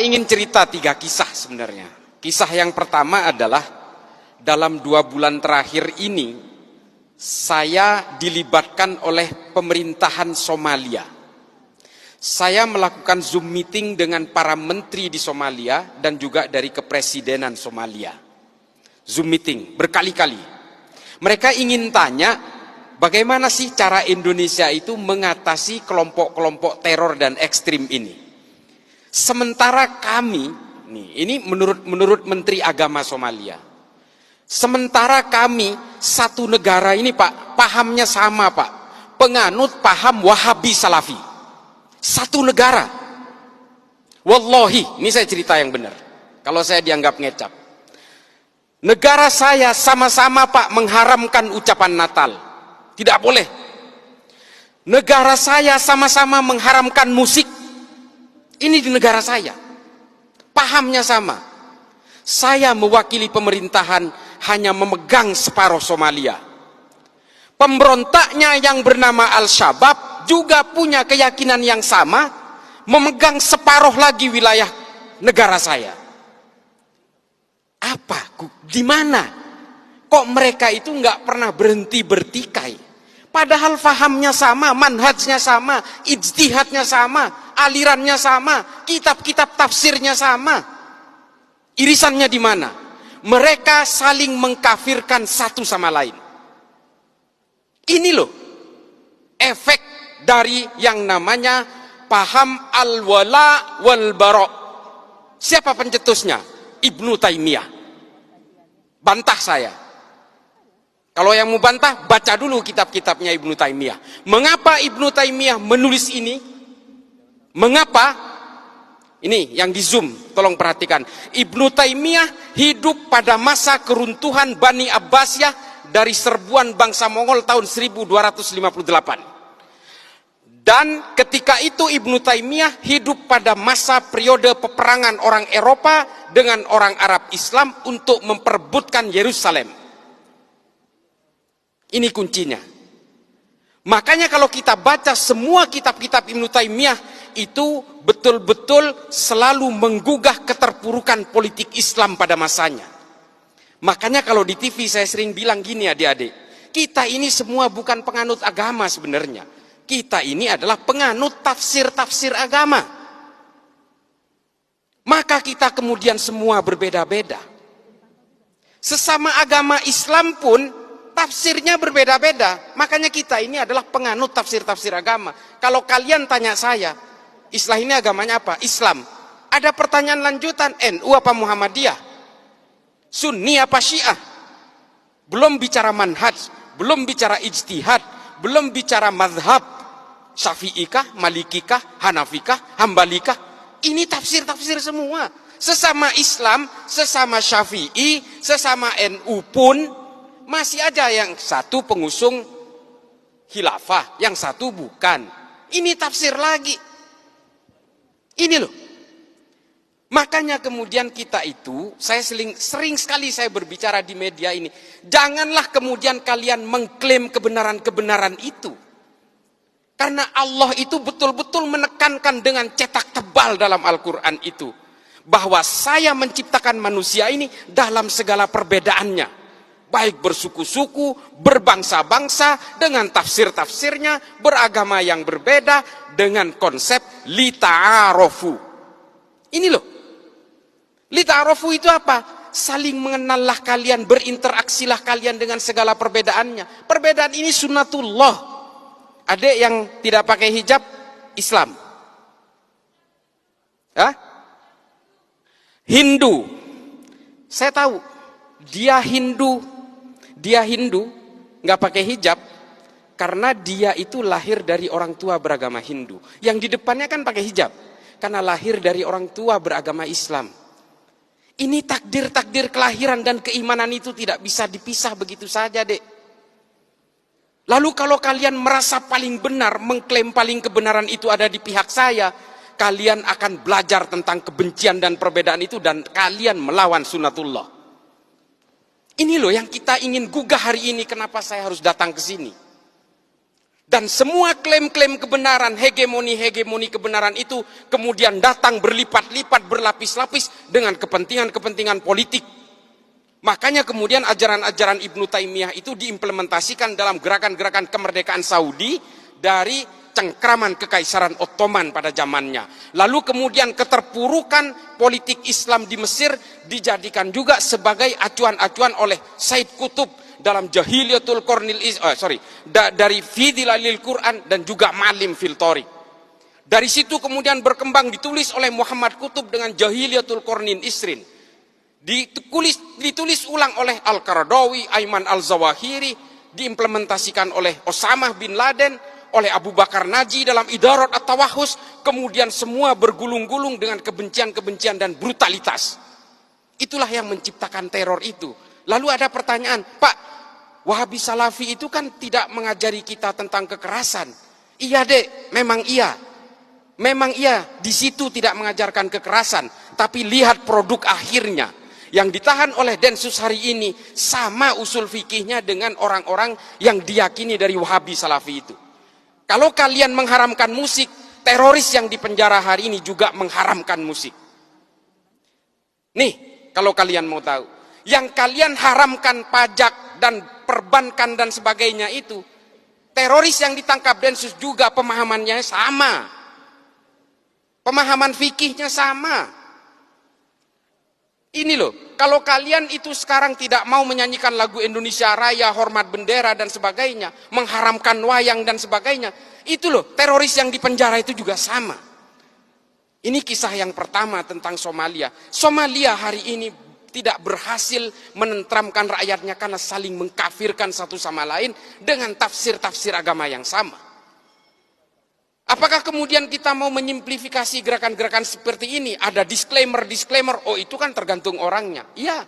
Saya ingin cerita 3 kisah sebenarnya. Kisah yang pertama adalah dalam 2 bulan terakhir ini saya dilibatkan oleh pemerintahan Somalia. Saya melakukan Zoom meeting dengan para menteri di Somalia dan juga dari kepresidenan Somalia. Zoom meeting berkali-kali. Mereka ingin tanya bagaimana sih cara Indonesia itu mengatasi kelompok-kelompok teror dan ekstrim ini. Sementara kami, ini menurut Menteri Agama Somalia. Sementara kami satu negara ini Pak, pahamnya sama Pak. Penganut paham Wahabi Salafi. Satu negara. Wallahi, ini saya cerita yang benar. Kalau saya dianggap ngecap. Negara saya sama-sama Pak mengharamkan ucapan Natal. Tidak boleh. Negara saya sama-sama mengharamkan musik. Ini di negara saya. Pahamnya sama. Saya mewakili pemerintahan hanya memegang separuh Somalia. Pemberontaknya yang bernama Al-Shabaab juga punya keyakinan yang sama, memegang separuh lagi wilayah negara saya. Apa? Di mana? Kok mereka itu nggak pernah berhenti bertikai? Padahal fahamnya sama, manhajnya sama, ijtihadnya sama, alirannya sama, kitab-kitab tafsirnya sama. Irisannya di mana? Mereka saling mengkafirkan satu sama lain. Ini loh efek dari yang namanya paham al-wala wal bara. Siapa pencetusnya? Ibnu Taimiyah. Bantah saya. Kalau yang mau bantah, baca dulu kitab-kitabnya Ibnu Taimiyah. Mengapa Ibnu Taimiyah menulis ini? Mengapa? Ini yang di Zoom, tolong perhatikan. Ibnu Taimiyah hidup pada masa keruntuhan Bani Abbasiyah dari serbuan bangsa Mongol tahun 1258. Dan ketika itu Ibnu Taimiyah hidup pada masa periode peperangan orang Eropa dengan orang Arab Islam untuk memperebutkan Yerusalem. Ini kuncinya. Makanya kalau kita baca semua kitab-kitab Ibnu Taimiyah itu betul-betul selalu menggugah keterpurukan politik Islam pada masanya. Makanya kalau di TV saya sering bilang gini adik-adik, kita ini semua bukan penganut agama sebenarnya. Kita ini adalah penganut tafsir-tafsir agama. Maka kita kemudian semua berbeda-beda. Sesama agama Islam pun tafsirnya berbeda-beda. Makanya kita ini adalah penganut tafsir-tafsir agama. Kalau kalian tanya saya, Islam ini agamanya apa? Islam. Ada pertanyaan lanjutan, NU apa Muhammadiyah? Sunni apa Syiah? Belum bicara manhaj, belum bicara ijtihad, belum bicara mazhab. Syafi'ikah, Malikikah, Hanafikah, Hambalikah? Ini tafsir-tafsir semua. Sesama Islam, sesama Syafi'i, sesama NU pun masih ada yang satu pengusung khilafah, yang satu bukan. Ini tafsir lagi. Ini loh. Makanya kemudian kita itu, saya sering sekali saya berbicara di media ini. Janganlah kemudian kalian mengklaim kebenaran-kebenaran itu. Karena Allah itu betul-betul menekankan dengan cetak tebal dalam Al-Quran itu. Bahwa saya menciptakan manusia ini dalam segala perbedaannya. Baik bersuku-suku, berbangsa-bangsa, dengan tafsir-tafsirnya, beragama yang berbeda, dengan konsep lita'arofu. Ini loh. Lita'arofu itu apa? Saling mengenallah kalian, berinteraksilah kalian dengan segala perbedaannya. Perbedaan ini sunnatullah. Adik yang tidak pakai hijab, Islam. Hah? Hindu. Saya tahu, dia Hindu, nggak pakai hijab karena dia itu lahir dari orang tua beragama Hindu. Yang di depannya kan pakai hijab karena lahir dari orang tua beragama Islam. Ini takdir-takdir kelahiran dan keimanan itu tidak bisa dipisah begitu saja, Dek. Lalu kalau kalian merasa paling benar, mengklaim paling kebenaran itu ada di pihak saya, kalian akan belajar tentang kebencian dan perbedaan itu dan kalian melawan sunnatullah. Ini loh yang kita ingin gugah hari ini, kenapa saya harus datang ke sini. Dan semua klaim-klaim kebenaran, hegemoni kebenaran itu kemudian datang berlipat-lipat, berlapis-lapis dengan kepentingan-kepentingan politik. Makanya kemudian ajaran-ajaran Ibnu Taimiyah itu diimplementasikan dalam gerakan-gerakan kemerdekaan Saudi dari cengkraman Kekaisaran Ottoman pada zamannya. Lalu kemudian keterpurukan politik Islam di Mesir dijadikan juga sebagai acuan-acuan oleh Said Qutb dalam Jahiliyatul Qarnil dari Fidilalil Quran dan juga Malim fil Thariq. Dari situ kemudian berkembang ditulis oleh Muhammad Qutb dengan Jahiliyatul Qarnin Isrin. Ditulis ulang oleh Al-Qaradawi, Ayman Al-Zawahiri, diimplementasikan oleh Osamah bin Laden, oleh Abu Bakar Naji dalam Idarat At-Tawahus, kemudian semua bergulung-gulung dengan kebencian-kebencian dan brutalitas. Itulah yang menciptakan teror itu. Lalu ada pertanyaan, Pak, Wahabi Salafi itu kan tidak mengajari kita tentang kekerasan. Iya dek, memang iya. Memang iya, di situ tidak mengajarkan kekerasan. Tapi lihat produk akhirnya. Yang ditahan oleh Densus hari ini sama usul fikihnya dengan orang-orang yang diyakini dari Wahabi Salafi itu. Kalau kalian mengharamkan musik, teroris yang dipenjara hari ini juga mengharamkan musik. Nih, kalau kalian mau tahu. Yang kalian haramkan pajak dan perbankan dan sebagainya itu, teroris yang ditangkap Densus juga pemahamannya sama. Pemahaman fikihnya sama. Ini loh, kalau kalian itu sekarang tidak mau menyanyikan lagu Indonesia Raya, hormat bendera dan sebagainya, mengharamkan wayang dan sebagainya, itu loh, teroris yang dipenjara itu juga sama. Ini kisah yang pertama tentang Somalia. Somalia hari ini tidak berhasil menentramkan rakyatnya karena saling mengkafirkan satu sama lain dengan tafsir-tafsir agama yang sama. Apakah kemudian kita mau menyimplifikasi gerakan-gerakan seperti ini? Ada disclaimer, oh itu kan tergantung orangnya. Iya,